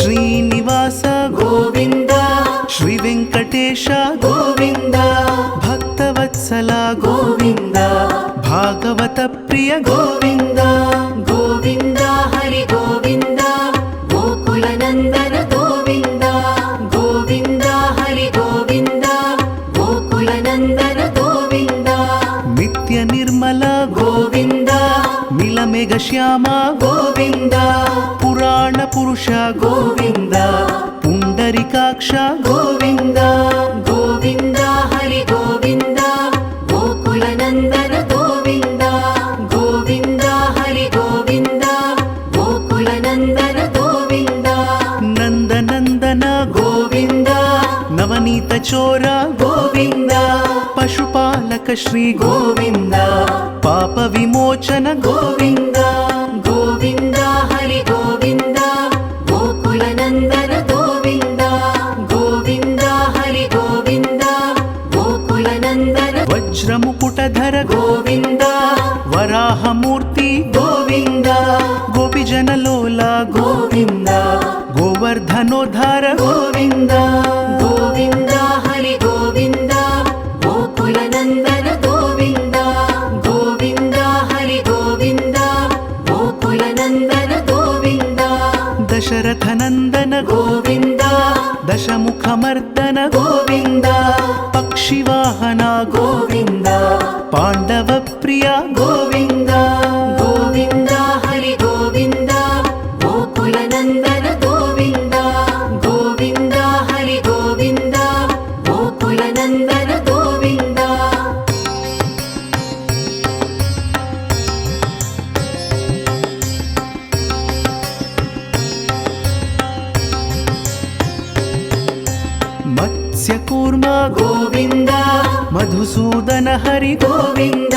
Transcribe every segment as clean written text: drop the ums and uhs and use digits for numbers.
ಶ್ರೀನಿವಾಸ ಗೋವಿಂದ ಶ್ರೀ ವೆಂಕಟೇಶ ಗೋವಿಂದ ಭಕ್ತವತ್ಸಲ ಗೋವಿಂದ ಭಾಗವತ ಪ್ರಿಯ ಗೋವಿಂದ ಗೋವಿಂದ ಹರಿ ಗೋವಿಂದ ಗೋಕುಲ ನಂದನ ಗೋವಿಂದ ಗೋವಿಂದ ಹರಿ ಗೋವಿಂದ ಗೋಕುಲ ನಂದನ ಗೋವಿಂದ ನಿತ್ಯ ನಿರ್ಮಲ ಗೋವಿಂದ ನೀಲಮೇಘ ಶ್ಯಾಮ ಗೋವಿಂದ ಪುರಾಣ ಪುರುಷ ಗೋವಿಂದ ಪುಂಡರಿಕಾಕ್ಷ ಗೋವಿಂದ ಗೋವಿಂದ ಹರಿ ಗೋವಿಂದ ಗೋಕುಲ ನಂದನ ಗೋವಿಂದ ಗೋವಿಂದ ಹರಿ ಗೋವಿಂದ ಗೋಕುಲ ನಂದನ ಗೋವಿಂದ ನಂದನಂದನ ಗೋವಿಂದ ನವನೀತ ಚೋರ ಗೋವಿಂದ ಪಶುಪಾಲಕ ಶ್ರೀ ಗೋವಿಂದ ಪಾಪ ವಿಮೋಚನ ಗೋವಿಂದ ಗೋವಿಂದ ಹರಿ ಗೋವಿಂದ ಗೋಕುಲ ನಂದನ ಗೋವಿಂದ ಗೋವಿಂದ ಹರಿ ಗೋವಿಂದ ಗೋಕುಲ ನಂದನ ವಜ್ರ ಮುಕುಟಧರ ಗೋವಿಂದ ವರಾಹ ಮೂರ್ತಿ ಗೋವಿಂದ ಗೋಪಿಜನ ಲೋಲ ಗೋವಿಂದ ಗೋವರ್ಧನೋದ್ಧಾರ ಗೋವಿಂದ ಗೋವಿಂದ ಹರಿ ಗೋವಿಂದ ಗೋಕುಲ ನಂದನ ಗೋವಿಂದ ಗೋವಿಂದ ಹರಿ ಗೋವಿಂದ ಗೋಕುಲ ನಂದನ ಗೋವಿಂದ ದಶರಥ ನಂದನ ಗೋವಿಂದ ದಶಮುಖ ಮರ್ದನ ಗೋವಿಂದ ಪಕ್ಷಿವಾಹನ ಗೋವಿಂದ ಪಾಂಡವ ಪ್ರಿಯ ಗೋವಿಂದ ಗೋವಿಂದ ಹರಿ ಗೋವಿಂದ ಗೋಕುಲ ನಂದನ ಗೋವಿಂದ ಗೋವಿಂದ ಹರಿ ಗೋವಿಂದ ಗೋಕುಲ ನಂದನ ಗೋವಿಂದ ಮತ್ಸ್ಯಕೂರ್ಮ ಗೋವಿಂದ ಮಧುಸೂದನ ಹರಿ ಗೋವಿಂದ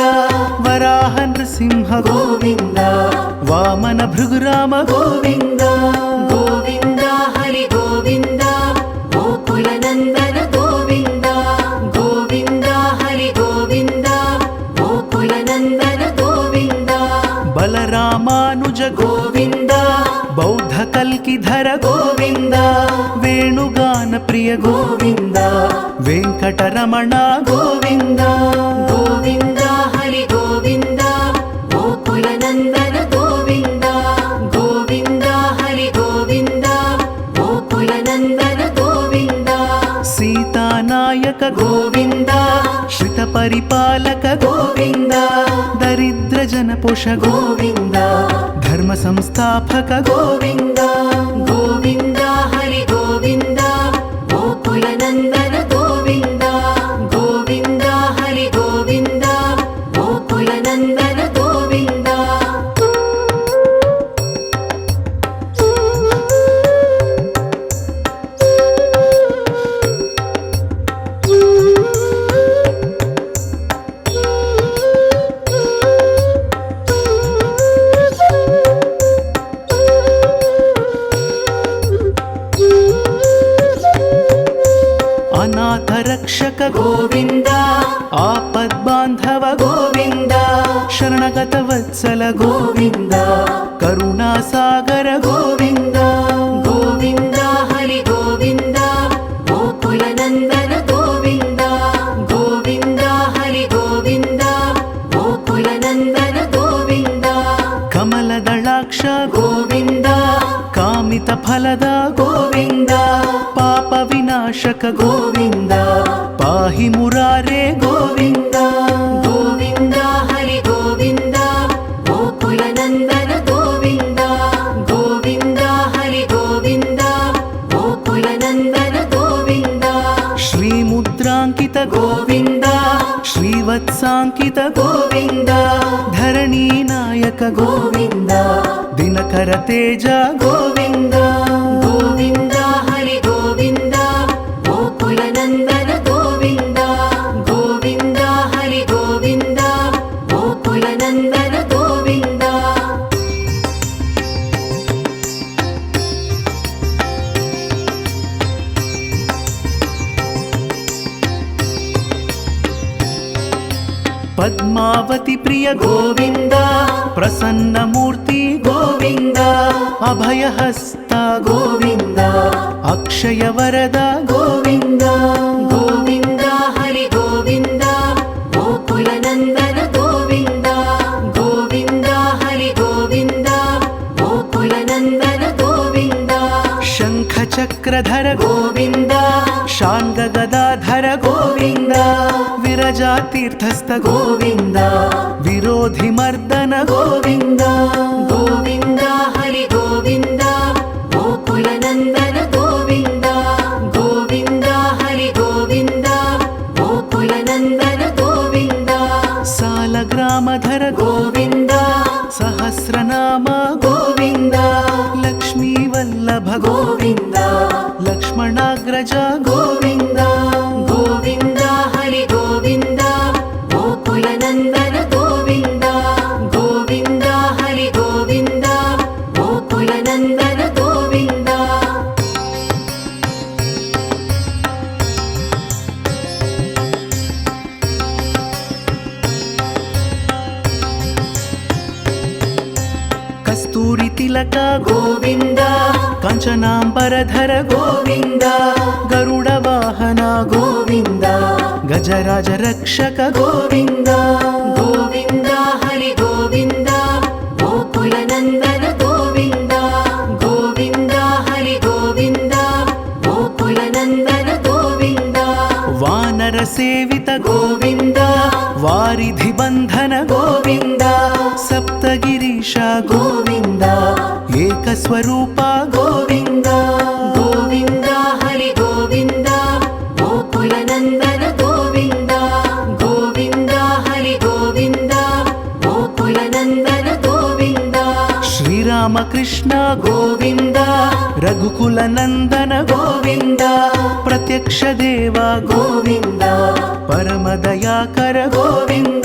ವರಾಹ ನೃಸಿಂಹ ಗೋವಿಂದ ವಾಮನ ಭೃಗುರಾಮ ಗೋವಿಂದ ಗೋವಿಂದ ಹರಿ ಗೋವಿಂದ ಗೋಕುಲ ನಂದನ ಗೋವಿಂದ ಗೋವಿಂದ ಹರಿ ಗೋವಿಂದ ಗೋಕುಲ ನಂದನ ಗೋವಿಂದ ಬಲರಾಮಾನುಜ ಗೋವಿಂದ ಬೌದ್ಧ ಕಲ್ಕಿಧರ ಗೋವಿಂದ ವೇಣುಗಾನ ಪ್ರಿಯ ಗೋವಿಂದ ವೆಂಕಟರಮಣ ಗೋವಿಂದ ಗೋವಿಂದ ಹರಿ ಗೋವಿಂದ ಗೋಕುಲ ನಂದನ ಗೋವಿಂದ ಗೋವಿಂದ ಹರಿ ಗೋವಿಂದ ಗೋಕುಲ ನಂದನ ಗೋವಿಂದ ಸೀತಾನಾಯಕ ಗೋವಿಂದ ಶ್ರಿತ ಪರಿಪಾಲಕ ಗೋವಿಂದ ದರಿದ್ರ ಜನಪೋಷ ಗೋವಿಂದ ಧರ್ಮ ಸಂಸ್ಥಾಪಕ ಗೋವಿಂದ ಗೋವಿಂದ ಹರಿ ಗೋವಿಂದ ಗೋಕುಲ ನಂದನ ಗೋವಿಂದ ಗೋವಿಂದ ಹರಿ ಗೋವಿಂದ ಗೋಕುಲ ನಂದನ ಗೋವಿಂದ ಅನಾಥ ರಕ್ಷಕ ಗೋವಿಂದ ಆಪದ್ ಬಾಂಧವ ಗೋವಿಂದ ಶರಣಗತ ವತ್ಸಲ ಗೋವಿಂದ ಕರುಣಾ ಸಾಗರ ಗೋವಿಂದ ಗೋವಿಂದ ಹರಿ ಗೋವಿಂದ ಗೋಕುಲ ನಂದನ ಗೋವಿಂದ ಗೋವಿಂದ ಹರಿ ಗೋವಿಂದ ಗೋಕುಲ ನಂದನ ಗೋವಿಂದ ಕಮಲದಳಾಕ್ಷ ಗೋವಿಂದ ಕಾಮಿತ ಫಲದ ಗೋವಿಂದ ಪಾಪ ವಿನಾಶಕ ಗೋವಿಂದ ಪಾಹಿ ಮುರಾರೇ ಗೋವಿಂದ ಗೋವಿಂದ ಹರಿ ಗೋವಿಂದ ಗೋಕುಲ ನಂದನ ಗೋವಿಂದ ಗೋವಿಂದ ಹರಿ ಗೋವಿಂದ ಗೋಕುಲ ನಂದನ ಗೋವಿಂದ ಶ್ರೀ ಮುದ್ರಾಂಕಿತ ಗೋವಿಂದ ಶ್ರೀವತ್ಸಾಂಕಿತ ಗೋವಿಂದ ಧರಣಿ ನಾಯಕ ಗೋವಿಂದ ದಿನಕರ ತೇಜ ಗೋವಿಂದ ಗೋವಿಂದ ಹರಿ ಗೋವಿಂದ ಗೋಕುಲ ನಂದನ ಗೋವಿಂದ ಗೋವಿಂದ ಹರಿ ಗೋವಿಂದ ಗೋಕುಲ ನಂದನ ಗೋವಿಂದ ಪದ್ಮಾವತಿ ಪ್ರಿಯ ಗೋವಿಂದ ಪ್ರಸನ್ನ ಮೂರ್ತಿ ಗೋವಿಂದ ಗೋವಿಂದ ಅಭಯಹಸ್ತ ಗೋವಿಂದ ಅಕ್ಷಯ ವರದ ಗೋವಿಂದ ಗೋವಿಂದ ಹರಿ ಗೋವಿಂದ ಗೋಕುಲ ನಂದನ ಗೋವಿಂದ ಗೋವಿಂದ ಹರಿ ಗೋವಿಂದ ಗೋಕುಲ ನಂದನ ಗೋವಿಂದ ಶಂಖ ಚಕ್ರಧರ ಗೋವಿಂದ ಶಾಂಗ ಗದಾಧರ ಗೋವಿಂದ ವಿರಜಾತೀರ್ಥಸ್ಥ ಗೋವಿಂದ ವಿರೋಧಿ ಮರ್ದನ ಗೋವಿಂದ ಗೋವಿಂದ ಹರಿ ಗೋವಿಂದ ಗೋಕುಲ ನಂದನ ಗೋವಿಂದ ಗೋವಿಂದ ಹರಿ ಗೋವಿಂದ ಗೋಕುಲ ನಂದನ ಗೋವಿಂದ ಸಾಲಗ್ರಾಮಧರ ಗೋವಿಂದ ಸಹಸ್ರನಾಮ ಗೋವಿಂದ ಲಕ್ಷ್ಮೀ ವಲ್ಲಭ ಗೋವಿಂದ ಲಕ್ಷ್ಮಣಾಗ್ರಜ ಗೋವಿಂದ ಗೋವಿಂದ ಹರಿ ಗೋವಿಂದ ಗೋಕುಲ ನಂದನ ಗೋವಿಂದ ಗೋವಿಂದ ಹರಿ ಗೋವಿಂದ ಗೋಕುಲ ನಂದನ ಗೋವಿಂದ ಕಸ್ತೂರಿ ತಿಲಕ ಗೋವಿಂದ ಕಾಂಚನಾಂಬರಧರ ಗೋವಿಂದ ಗರುಡ ವಾಹನ ಗೋವಿಂದ ಗಜರಾಜ ರಕ್ಷಕ ಗೋವಿಂದ ಗೋವಿಂದ ಹರಿ ಗೋವಿಂದ ಗೋಕುಲ ನಂದನ ಗೋವಿಂದ ಗೋವಿಂದ ಹರಿ ಗೋವಿಂದ ಗೋಕುಲ ನಂದನ ಗೋವಿಂದ ವಾನರ ಸೇವಿತ ಗೋವಿಂದ ವಾರಿಧಿ ಬಂಧನ ಗೋವಿಂದ ಸಪ್ತಗಿರೀಶ ಗೋವಿಂದ ಏಕಸ್ವರೂಪ ಗೋವಿಂದ ಗೋವಿಂದ ಹರಿ ಗೋವಿಂದ ಗೋಕುಲ ನಂದನ ಗೋವಿಂದ ಗೋವಿಂದ ಹರಿ ಗೋವಿಂದ ಗೋಕುಲ ನಂದನ ಗೋವಿಂದ ಶ್ರೀರಾಮ ಕೃಷ್ಣ ಗೋವಿಂದ ರಘುಕುಲ ನಂದನ ಗೋವಿಂದ ಪ್ರತ್ಯಕ್ಷ ದೇವ ಗೋವಿಂದ ಪರಮ ದಯಾಕರ ಗೋವಿಂದ